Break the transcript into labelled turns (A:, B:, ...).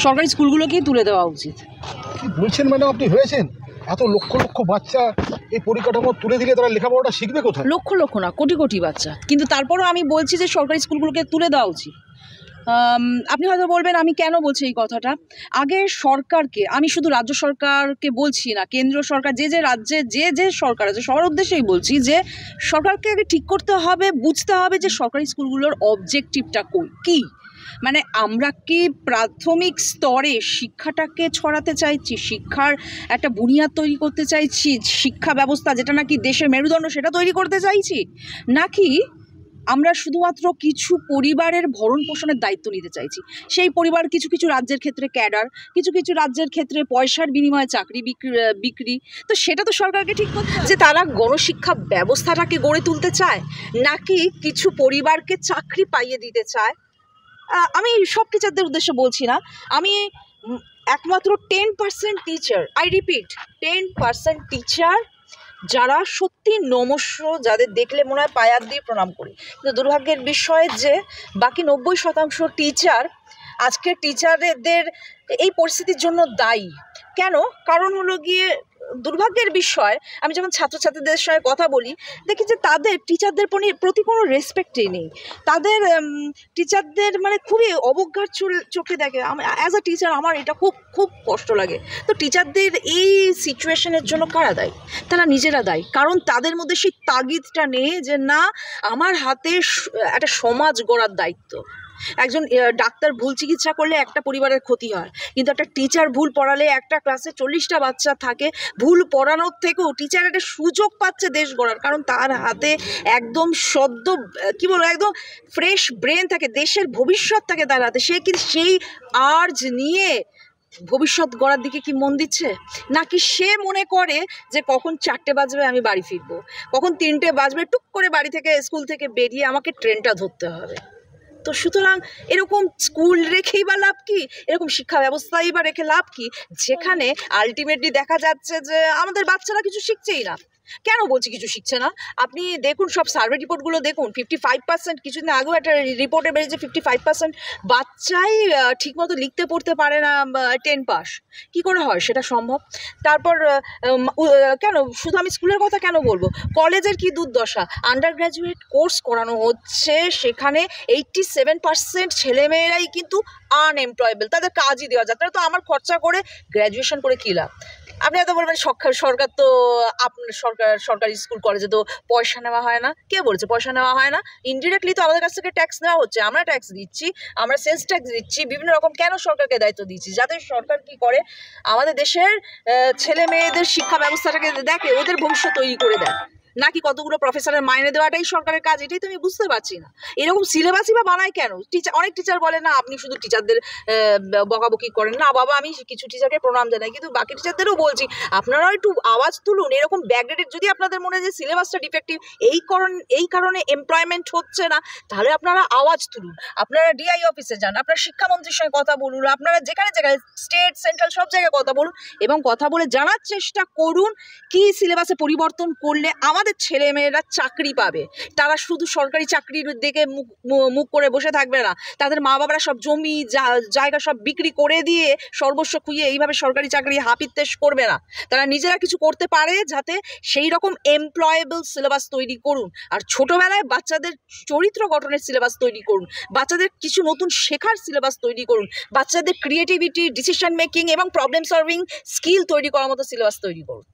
A: সরকারি স্কুলগুলোকেই তুলে দেওয়া উচিত।
B: কি বলছেন ম্যাডাম, আপনি হয়েছেন? এত লক্ষ লক্ষ বাচ্চা এই পরিকাঠামো তুলে দিলে তারা লেখাপড়াটা শিখবে কোথায়?
A: লক্ষ লক্ষ না, কোটি কোটি বাচ্চা। কিন্তু তারপরও আমি বলছি যে সরকারি স্কুলগুলোকে তুলে দেওয়া উচিত। আপনি হয়তো বলবেন আমি কেন বলছি এই কথাটা। আগে সরকারকে, আমি শুধু রাজ্য সরকারকে বলছি না, কেন্দ্র সরকার, যে রাজ্যে যে সরকার আছে সবার উদ্দেশ্যেই বলছি যে সরকারকে আগে ঠিক করতে হবে, বুঝতে হবে যে সরকারি স্কুলগুলোর অবজেক্টিভটা কী। মানে আমরা কি প্রাথমিক স্তরে শিক্ষাটাকে ছড়াতে চাইছি, শিক্ষার একটা বুনিয়াদ তৈরি করতে চাইছি, শিক্ষা ব্যবস্থা যেটা নাকি দেশের মেরুদণ্ড সেটা তৈরি করতে চাইছি, নাকি আমরা শুধুমাত্র কিছু পরিবারের ভরণ পোষণের দায়িত্ব নিতে চাইছি? সেই পরিবার কিছু কিছু রাজ্যের ক্ষেত্রে ক্যাডার, কিছু কিছু রাজ্যের ক্ষেত্রে পয়সার বিনিময়ে চাকরি বিক্রি। তো সেটা তো সরকারকে ঠিক করতে হবে যে তারা গণশিক্ষা ব্যবস্থাটাকে গড়ে তুলতে চায়, নাকি কিছু পরিবারকে চাকরি পাইয়ে দিতে চায়। আমি সব টিচারদের উদ্দেশ্যে বলছি না, আমি একমাত্র 10% টিচার, আই রিপিট 10% টিচার যারা সত্যি নমস্য, যাদের দেখলে মনে হয় পায়ে হাত দিয়ে প্রণাম করি। কিন্তু দুর্ভাগ্যের বিষয় যে বাকি 90% টিচার আজকের টিচারদের এই পরিস্থিতির জন্য দায়ী। কেন? কারণ হলো গিয়ে দুর্ভাগ্যের বিষয়, আমি যখন ছাত্রছাত্রীদের সঙ্গে কথা বলি দেখি যে তাদের টিচারদের প্রতি কোনো রেসপেক্টই নেই। তাদের টিচারদের মানে খুবই অবজ্ঞার চোখে দেখে। অ্যাজ আ টিচার আমার এটা খুব খুব কষ্ট লাগে। তো টিচারদের এই সিচুয়েশনের জন্য কারা দায়ী? তারা নিজেরা দায়ী। কারণ তাদের মধ্যে সেই তাগিদটা নেই যে না, আমার হাতে একটা সমাজ গড়ার দায়িত্ব। একজন ডাক্তার ভুল চিকিৎসা করলে একটা পরিবারের ক্ষতি হয়, কিন্তু একটা টিচার ভুল পড়ালে একটা ক্লাসে 40টা বাচ্চা থাকে, ভুল পড়ানোর থেকেও টিচার একটা সুযোগ পাচ্ছে দেশ গড়ার। কারণ তার হাতে একদম সদ্য একদম ফ্রেশ ব্রেন থাকে, দেশের ভবিষ্যৎ থাকে তার হাতে। সে কি সেই আর্জ নিয়ে ভবিষ্যৎ গড়ার দিকে কি মন দিচ্ছে? নাকি সে মনে করে যে কখন 4টে বাজবে আমি বাড়ি ফিরবো, কখন 3টে বাজবে টুক করে বাড়ি থেকে স্কুল থেকে বেরিয়ে আমাকে ট্রেনটা ধরতে হবে। তো সুতরাং এরকম স্কুল রেখেই বা লাভ কি, এরকম শিক্ষা ব্যবস্থাই বা রেখে লাভ কি, যেখানে আলটিমেটলি দেখা যাচ্ছে যে আমাদের বাচ্চারা কিছু শিখছেই না। কেন বলছি কিছু শিখছে না? আপনি দেখুন, সব সার্ভে রিপোর্টগুলো দেখুন, 55%, কিছুদিন আগেও একটা রিপোর্টে বেরিয়েছে 55% বাচ্চাই ঠিকমতো লিখতে পড়তে পারে না 10 পাস। কী করে হয় সেটা সম্ভব? তারপর কেন শুধু আমি স্কুলের কথা কেন বলবো, কলেজের কি দুর্দশা। আন্ডার গ্র্যাজুয়েট কোর্স করানো হচ্ছে, সেখানে 87% ছেলেমেয়েরাই কিন্তু আনএমপ্লয়েবল, তাদের কাজই দেওয়া যায়। তারা তো আমার খরচা করে গ্র্যাজুয়েশন করে কী লাভ? আপনি এত বলবেন সরকার তো আপনার সরকারি স্কুল কলেজে তো পয়সা নেওয়া হয় না। কে বলেছে পয়সা নেওয়া হয় না? ইনডিরেক্টলি তো আমাদের কাছ থেকে ট্যাক্স নেওয়া হচ্ছে, আমরা ট্যাক্স দিচ্ছি, আমরা সেলস ট্যাক্স দিচ্ছি, বিভিন্ন রকম। কেন সরকারকে দায়িত্ব দিচ্ছি? যাতে সরকার কি করে আমাদের দেশের ছেলে মেয়েদের শিক্ষা ব্যবস্থাটাকে দেখে, ওদের ভবিষ্যৎ তৈরি করে দেয়, নাকি কতগুলো প্রফেসরের মাইনে দেওয়াটাই সরকারের কাজ? এটাই তো আমি বুঝতে পারছি না। এরকম সিলেবাসই বা বানায় কেন? অনেক টিচার বলে না আপনি শুধু টিচারদের বকাবকি করেন। না বাবা, আমি কিছু টিচারকে প্রণাম জানাই, কিন্তু বাকি টিচারদেরও বলছি আপনারাও একটু আওয়াজ তুলুন। এরকম ব্যাকডেটেড, যদি আপনাদের মনে হয় যে সিলেবাসটা ডিফেক্টিভ, এই কারণে এমপ্লয়মেন্ট হচ্ছে না, তাহলে আপনারা আওয়াজ তুলুন। আপনারা ডিআই অফিসে যান, আপনারা শিক্ষামন্ত্রীর সঙ্গে কথা বলুন, আপনারা যেখানে স্টেট সেন্ট্রাল সব জায়গায় কথা বলুন, এবং কথা বলে জানার চেষ্টা করুন কি সিলেবাসে পরিবর্তন করলে আমাদের ছেলেমেয়েরা চাকরি পাবে। তারা শুধু সরকারি চাকরির দিকে মুখ করে বসে থাকবে না। তাদের মা বাবারা সব জমি জায়গা সব বিক্রি করে দিয়ে সর্বস্ব খুইয়ে এইভাবে সরকারি চাকরি হাপিত্তেশ করবে না। তারা নিজেরা কিছু করতে পারে, যাতে সেই রকম এমপ্লয়েবল সিলেবাস তৈরি করুন। আর ছোটবেলায় বাচ্চাদের চরিত্র গঠনের সিলেবাস তৈরি করুন, বাচ্চাদের কিছু নতুন শেখার সিলেবাস তৈরি করুন, বাচ্চাদের ক্রিয়েটিভিটি, ডিসিশন মেকিং এবং প্রবলেম সলভিং স্কিল তৈরি করার মতো সিলেবাস তৈরি করুন।